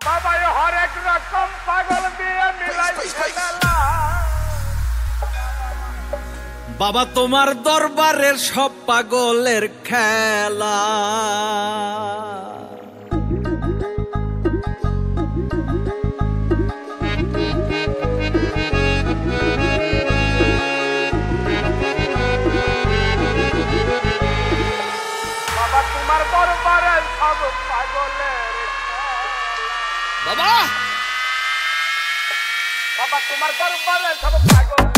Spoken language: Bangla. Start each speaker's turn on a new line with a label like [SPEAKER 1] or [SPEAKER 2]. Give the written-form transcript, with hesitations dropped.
[SPEAKER 1] বাবা হরেক রকম পাগল দিয়ে মিলাই খেলা।
[SPEAKER 2] বাবা তোমার দরবারের সব পাগলের খেলা।
[SPEAKER 1] বাবা তোমার দরবারে সব পাগলের
[SPEAKER 2] বাবা
[SPEAKER 1] বাবা তোমার দরবারে সব পাগল